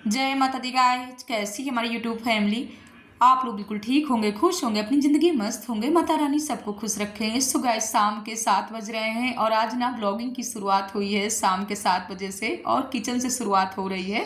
जय माता दी गाइस, कैसी है हमारी यूट्यूब फैमिली। आप लोग बिल्कुल ठीक होंगे, खुश होंगे, अपनी ज़िंदगी मस्त होंगे। माता रानी सबको खुश रखें। सो गाइस, शाम के 7 बज रहे हैं और आज ना ब्लॉगिंग की शुरुआत हुई है शाम के 7 बजे से और किचन से शुरुआत हो रही है।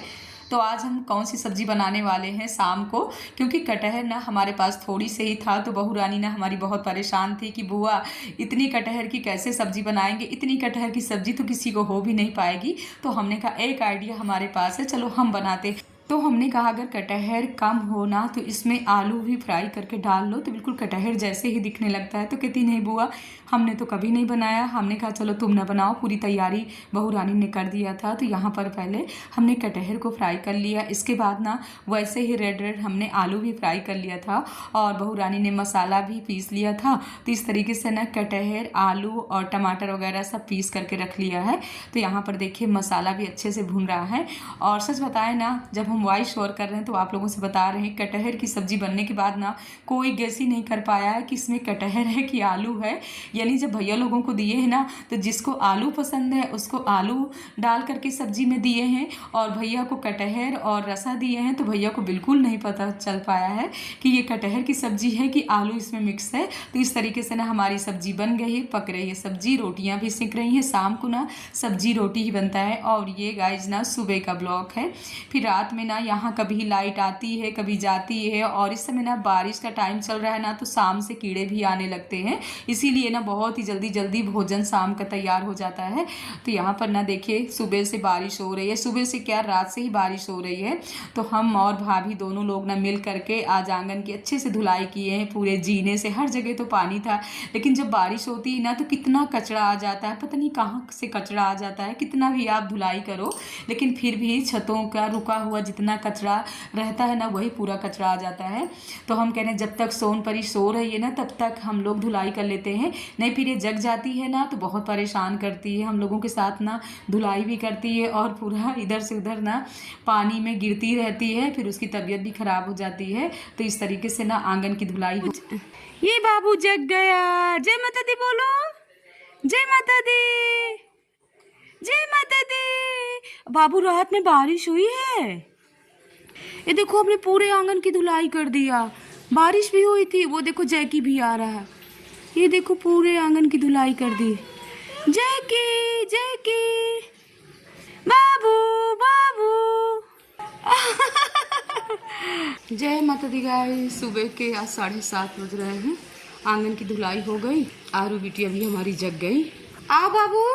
तो आज हम कौन सी सब्ज़ी बनाने वाले हैं शाम को, क्योंकि कटहर ना हमारे पास थोड़ी से ही था। तो बहू रानी ना हमारी बहुत परेशान थी कि बुआ इतनी कटहर की कैसे सब्ज़ी बनाएंगे, इतनी कटहर की सब्ज़ी तो किसी को हो भी नहीं पाएगी। तो हमने कहा एक आइडिया हमारे पास है, चलो हम बनाते। तो हमने कहा अगर कटहर कम हो ना तो इसमें आलू भी फ्राई करके डाल लो तो बिल्कुल कटहर जैसे ही दिखने लगता है। तो कहती नहीं बुआ, हमने तो कभी नहीं बनाया। हमने कहा चलो तुम ना बनाओ, पूरी तैयारी बहू रानी ने कर दिया था। तो यहाँ पर पहले हमने कटहर को फ्राई कर लिया, इसके बाद ना वैसे ही रेड रेड हमने आलू भी फ्राई कर लिया था और बहू रानी ने मसाला भी पीस लिया था। तो इस तरीके से ना कटहर, आलू और टमाटर वगैरह सब पीस करके रख लिया है। तो यहाँ पर देखिए मसाला भी अच्छे से भून रहा है। और सच बताएं ना, जब हम वॉइस ओवर कर रहे हैं तो आप लोगों से बता रहे हैं कटहर की सब्जी बनने के बाद ना कोई गेस ही नहीं कर पाया है कि इसमें कटहर है कि आलू है। यानी जब भैया लोगों को दिए हैं ना, तो जिसको आलू पसंद है उसको आलू डाल करके सब्जी में दिए हैं और भैया को कटहर और रसा दिए हैं। तो भैया को बिल्कुल नहीं पता चल पाया है कि ये कटहर की सब्जी है कि आलू इसमें मिक्स है। तो इस तरीके से ना हमारी सब्जी बन गई है, पक रही है सब्जी, रोटियां भी सिक रही हैं। शाम को ना सब्जी रोटी ही बनता है। और ये गाइज ना सुबह का ब्लॉग है। फिर रात में ना यहाँ कभी लाइट आती है कभी जाती है और इस समय ना बारिश का टाइम चल रहा है ना, तो शाम से कीड़े भी आने लगते हैं। इसीलिए ना बहुत ही जल्दी जल्दी भोजन शाम का तैयार हो जाता है। तो यहाँ पर ना देखिए सुबह से बारिश हो रही है, सुबह से क्या रात से ही बारिश हो रही है। तो हम और भाभी दोनों लोग ना मिल करके आज आंगन की अच्छे से धुलाई किए हैं। पूरे जीने से हर जगह तो पानी था, लेकिन जब बारिश होती है ना तो कितना कचरा आ जाता है, पता नहीं कहाँ से कचरा आ जाता है। कितना भी आप धुलाई करो लेकिन फिर भी छतों का रुका हुआ जितना कचरा रहता है ना वही पूरा कचरा आ जाता है। तो हम कह रहे हैं जब तक सोन परी सो रही है ना तब तक हम लोग धुलाई कर लेते हैं, नहीं फिर ये जग जाती है ना तो बहुत परेशान करती है। हम लोगों के साथ ना धुलाई भी करती है और पूरा इधर से उधर ना पानी में गिरती रहती है, फिर उसकी तबीयत भी खराब हो जाती है। तो इस तरीके से ना आंगन की धुलाई हो। ये बाबू जग गया। जय माता दी बोलो, जय माता दी, जय माता दी। बाबू रात में बारिश हुई है, ये देखो हमने पूरे आंगन की धुलाई कर दिया। बारिश भी हुई थी, वो देखो जैकी भी आ रहा है। ये देखो पूरे आंगन की धुलाई कर दी। जैकी जैकी, बाबू बाबू। जय माता दी गाइस। सुबह के आज 7:30 बज रहे हैं, आंगन की धुलाई हो गई। आरू बिटिया भी हमारी जग गई। आओ बाबू।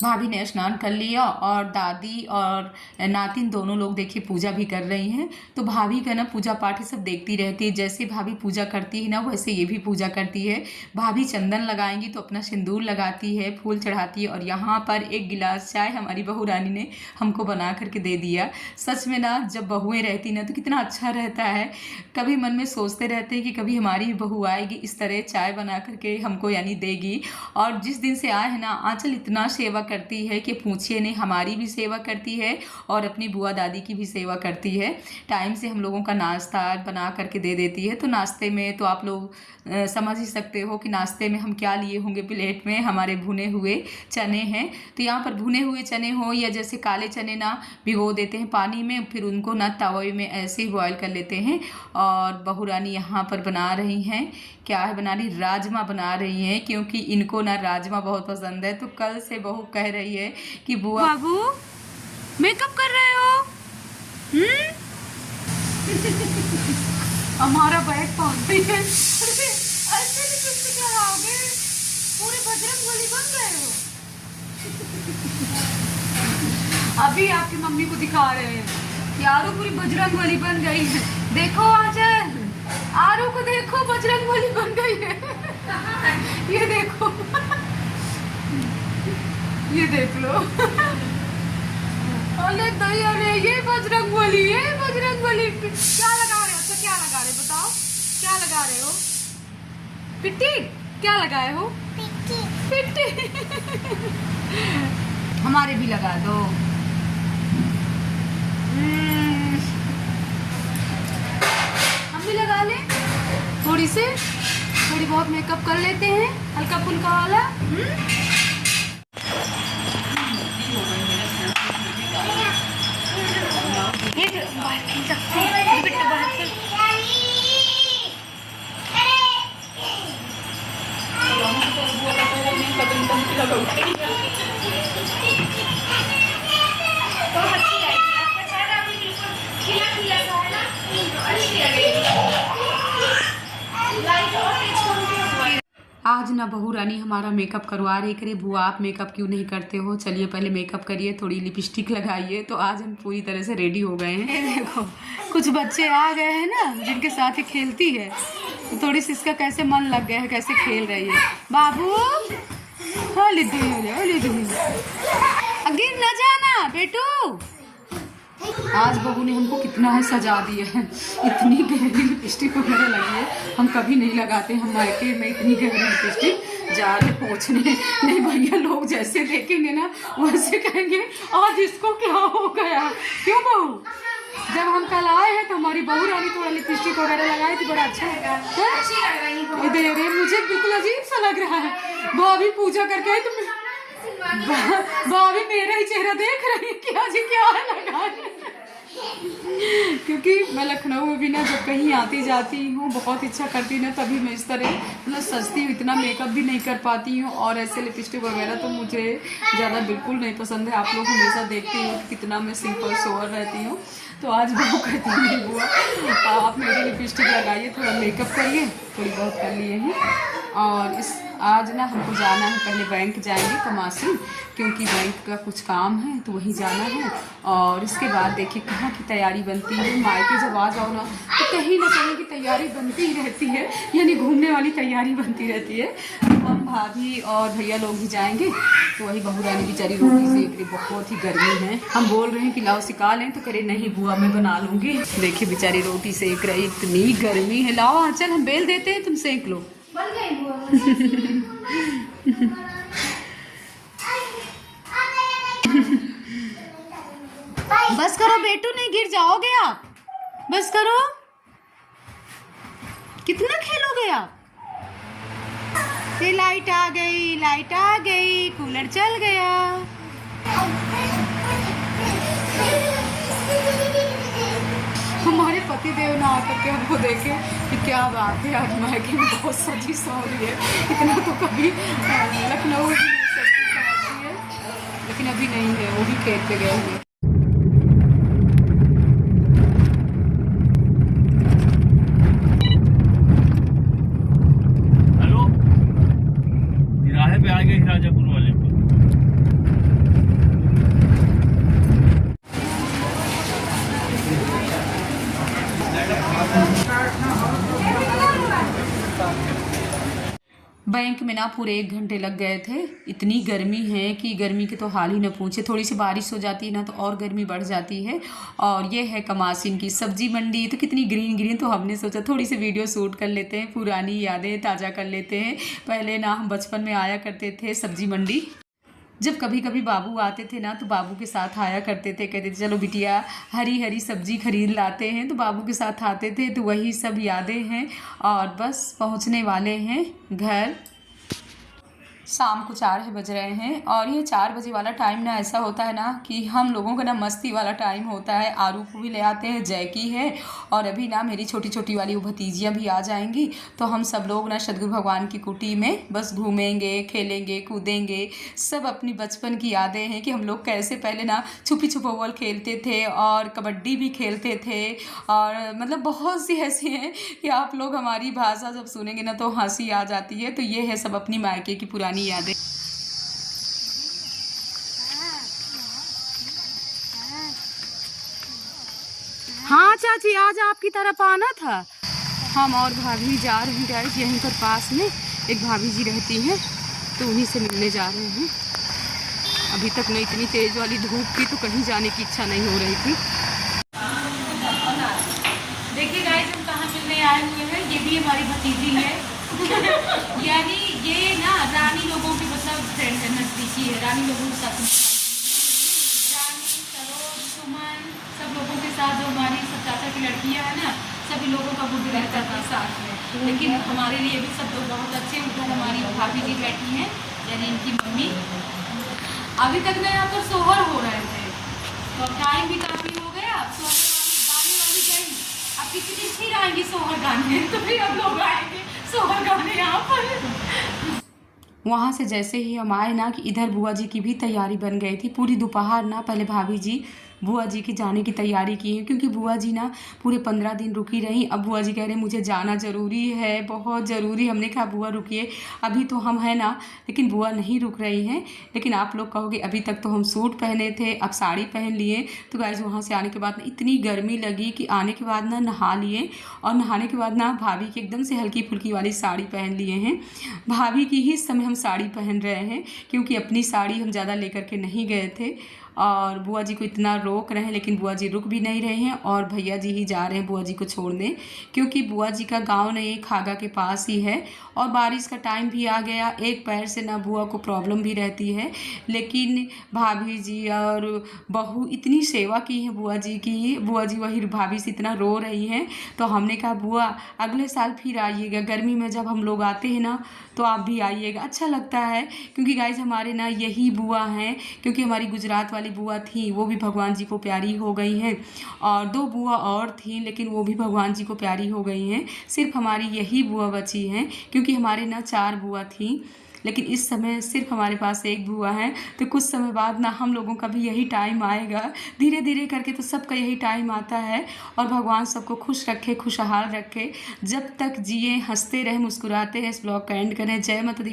भाभी ने स्नान कर लिया और दादी और नातिन दोनों लोग देखिए पूजा भी कर रही हैं। तो भाभी का ना पूजा पाठ सब देखती रहती है। जैसे भाभी पूजा करती है ना वैसे ये भी पूजा करती है। भाभी चंदन लगाएंगी तो अपना सिंदूर लगाती है, फूल चढ़ाती है। और यहाँ पर एक गिलास चाय हमारी बहू रानी ने हमको बना करके दे दिया। सच में ना जब बहुएँ रहती ना तो कितना अच्छा रहता है। कभी मन में सोचते रहते हैं कि कभी हमारी भी बहू आएगी इस तरह चाय बना करके हमको यानी देगी। और जिस दिन से आए हैं ना आंचल इतना सेवा करती है कि पूछिए नहीं, हमारी भी सेवा करती है और अपनी बुआ दादी की भी सेवा करती है। टाइम से हम लोगों का नाश्ता बना करके दे देती है। तो नाश्ते में तो आप लोग समझ ही सकते हो कि नाश्ते में हम क्या लिए होंगे। प्लेट में हमारे भुने हुए चने हैं। तो यहाँ पर भुने हुए चने हो या जैसे काले चने ना भिगो देते हैं पानी में, फिर उनको ना तवे में ऐसे ही बॉयल कर लेते हैं। और बहू रानी यहाँ पर बना रही हैं, क्या है बना रही, राजमा बना रही हैं, क्योंकि इनको ना राजमा बहुत पसंद है। तो कल से बहू कह रही है कि बुआ बाबू मेकअप कर रहे हो। हमारा बैग पहुंच गई है। ऐसे लिपस्टिक लगाओगे, पूरे बजरंगबली बन गए हो। अभी आपकी मम्मी को दिखा रहे हैं यारो पूरी बजरंगबली बन गई है। देखो आंचल, आरू को देखो बजरंगबली बन गई है। ये देखो, ये देख लो। अरे दया रे, ये बजरंगबली, ये बजरंगबली। क्या लगा रहे हो? अच्छा क्या लगा रहे हो बताओ, क्या लगा रहे हो? पिट्टी? क्या लगाए हो? पिट्टी। हमारे भी लगा दो। हम भी लगा लें थोड़ी बहुत मेकअप कर लेते हैं, हल्का फुल्का वाला। आज ना बहू रानी हमारा मेकअप करवा रही। करे बुआ आप मेकअप क्यों नहीं करते हो, चलिए पहले मेकअप करिए, थोड़ी लिपस्टिक लगाइए। तो आज हम पूरी तरह से रेडी हो गए हैं। देखो कुछ बच्चे आ गए हैं ना जिनके साथ ही खेलती है, तो थोड़ी सी इसका कैसे मन लग गया है, कैसे खेल रही है। बाबू हाँ लिद्धू गिर न जाना बेटू। आज बहू ने हमको कितना है सजा दिया है, इतनी गहरी लिपस्टिक वगैरह लगी है, हम कभी नहीं लगाते। हम मायके में इतनी गहरी लिपस्टिक जा रहे पहुँचने नहीं। भैया लोग जैसे देखेंगे ना वैसे कहेंगे आज इसको क्या हो गया। क्यों बहू, जब हम कल आए हैं तो हमारी बहू रानी थोड़ा लिपस्टिक वगैरह लगाई थी, बड़ा अच्छा लगा। दे रहे मुझे बिल्कुल अजीब सा लग रहा है। भाभी पूजा करके आई तो भाभी मेरा ही चेहरा देख रही है कि आज क्या लगा है। क्योंकि मैं लखनऊ में भी ना जब कहीं आती जाती हूँ बहुत इच्छा करती ना, तभी मैं इस तरह मतलब सस्ती हूँ, इतना मेकअप भी नहीं कर पाती हूँ। और ऐसे लिपस्टिक वगैरह तो मुझे ज़्यादा बिल्कुल नहीं पसंद है। आप लोग हमेशा देखते हो कितना मैं सिंपल सोवर रहती हूँ। तो आज बहू कहती नहीं हुआ आप मेरी लिपस्टिक लगाइए, थोड़ा मेकअप करिए, थोड़ी बहुत कर लिए हैं। और इस आज ना हमको जाना है, पहले बैंक जाएंगे कमासी, क्योंकि बैंक का कुछ काम है तो वहीं जाना है। और इसके बाद देखिए कहाँ की तैयारी बनती है। मायके जब आ जाओ ना तो कहीं ना कहीं की तैयारी बनती ही रहती है, यानी घूमने वाली तैयारी बनती रहती है। तो हम भाभी और भैया लोग ही जाएंगे। तो वही बहू रानी बेचारी रोटी सेक रही, बहुत ही गर्मी है। हम बोल रहे हैं कि लाओ सिका लें, तो करे नहीं बुआ मैं बना लूँगी। देखिए बेचारी रोटी सेक रही, इतनी गर्मी है। लाओ आंचल हम बेल देते हैं, तुम सेक लो। बस करो बेटू, नहीं गिर जाओगे आप, बस करो। कितना खेलोगे आप। ये लाइट आ गई, लाइट आ गई, कूलर चल गया। हमारे पति देव ना आकर के हमको देखे कि क्या बात है, आज मायके में बहुत सजी सवरी है। इतना तो कभी लखनऊ में सजी सवरी है, लेकिन अभी नहीं है, वो भी खेत पे गए हुए। हेलो, तिराहे पे आ गए राजापुर वाले पे। बैंक में ना पूरे 1 घंटे लग गए थे। इतनी गर्मी है कि गर्मी के तो हाल ही न पूछे। थोड़ी सी बारिश हो जाती है ना तो और गर्मी बढ़ जाती है। और ये है कमासिन की सब्जी मंडी, तो कितनी ग्रीन ग्रीन। तो हमने सोचा थोड़ी सी वीडियो शूट कर लेते हैं, पुरानी यादें ताज़ा कर लेते हैं। पहले ना हम बचपन में आया करते थे सब्जी मंडी। जब कभी कभी बाबू आते थे ना तो बाबू के साथ आया करते थे, कहते थे चलो बिटिया हरी हरी सब्जी खरीद लाते हैं। तो बाबू के साथ आते थे, तो वही सब यादें हैं। और बस पहुंचने वाले हैं घर। शाम को 4 बज रहे हैं। और ये 4 बजे वाला टाइम ना ऐसा होता है ना कि हम लोगों का ना मस्ती वाला टाइम होता है। आरू को भी ले आते हैं, जैकी है, और अभी ना मेरी छोटी छोटी वाली वो भतीजियाँ भी आ जाएंगी। तो हम सब लोग ना सतगुरु भगवान की कुटी में बस घूमेंगे, खेलेंगे, कूदेंगे। सब अपनी बचपन की यादें हैं कि हम लोग कैसे पहले ना छुपी छुपौल खेलते थे और कबड्डी भी खेलते थे। और मतलब बहुत सी ऐसी हैं कि आप लोग हमारी भाषा जब सुनेंगे ना तो हंसी आ जाती है। तो ये है सब अपनी मायके की पुरानी यादें। हाँ चाची आज आपकी तरफ आना था। हम और भाभी जा रहे हैं गाइस, यहीं पर पास में एक भाभी जी रहती हैं, तो उन्हीं से मिलने जा रहे हैं। अभी तक नहीं, इतनी तेज वाली धूप थी तो कहीं जाने की इच्छा नहीं हो रही थी। देखिए गाइस हम कहाँ मिलने आए हुए हैं। ये भी हमारी भतीजी है। यानी ये ना रानी लोगों की मतलब फ्रेंड है, नजदीकी है। रानी लोगों के साथ रानी, सरोज, सुमन, सब लोगों के साथ जो हमारी सब चाचा की लड़कियां हैं ना, सभी लोगों का बुद्ध रहता था साथ में। लेकिन हमारे लिए भी सब लोग बहुत अच्छे। उधर हमारी भाभी जी बैठी हैं, यानी इनकी मम्मी। अभी तक ना यहाँ पर सोहर हो रहे थे, तो टाइम भी काफ़ी हो गया। सोहर भी गई, अब कितनी फिर आएंगी सोहर गाने, तो फिर अब लोग आएंगे सोहर गाने यहाँ पर। वहाँ से जैसे ही हम आए ना कि इधर बुआ जी की भी तैयारी बन गई थी। पूरी दोपहर ना पहले भाभी जी बुआ जी के जाने की तैयारी की है, क्योंकि बुआ जी ना पूरे 15 दिन रुकी रही। अब बुआ जी कह रहे मुझे जाना ज़रूरी है, बहुत ज़रूरी। हमने कहा बुआ रुकिए, अभी तो हम हैं ना, लेकिन बुआ नहीं रुक रही हैं। लेकिन आप लोग कहोगे अभी तक तो हम सूट पहने थे, अब साड़ी पहन लिए। तो गाइस वहाँ से आने के बाद ना इतनी गर्मी लगी कि आने के बाद ना नहा लिए, और नहाने के बाद ना भाभी की एकदम से हल्की फुल्की वाली साड़ी पहन लिए हैं। भाभी की ही इस समय हम साड़ी पहन रहे हैं, क्योंकि अपनी साड़ी हम ज़्यादा लेकर के नहीं गए थे। और बुआ जी को इतना रोक रहे हैं, लेकिन बुआ जी रुक भी नहीं रहे हैं, और भैया जी ही जा रहे हैं बुआ जी को छोड़ने, क्योंकि बुआ जी का गांव नहीं खागा के पास ही है, और बारिश का टाइम भी आ गया। एक पैर से ना बुआ को प्रॉब्लम भी रहती है, लेकिन भाभी जी और बहू इतनी सेवा की है बुआ जी की। बुआ जी वही भाभी से इतना रो रही हैं, तो हमने कहा बुआ अगले साल फिर आइएगा, गर्मी में जब हम लोग आते हैं ना तो आप भी आइएगा, अच्छा लगता है। क्योंकि गाइस हमारे ना यही बुआ हैं, क्योंकि हमारी गुजरात वाली बुआ थी वो भी भगवान जी को प्यारी हो गई हैं, और 2 बुआ और थी लेकिन वो भी भगवान जी को प्यारी हो गई हैं। सिर्फ हमारी यही बुआ बची हैं, क्योंकि हमारे ना 4 बुआ थी, लेकिन इस समय सिर्फ हमारे पास 1 बुआ है। तो कुछ समय बाद ना हम लोगों का भी यही टाइम आएगा, धीरे धीरे करके तो सबका यही टाइम आता है। और भगवान सबको खुश रखे, खुशहाल रखे, जब तक जिए, हंसते रहे, मुस्कुराते रहे। इस ब्लॉग का एंड करें। जय माता दी।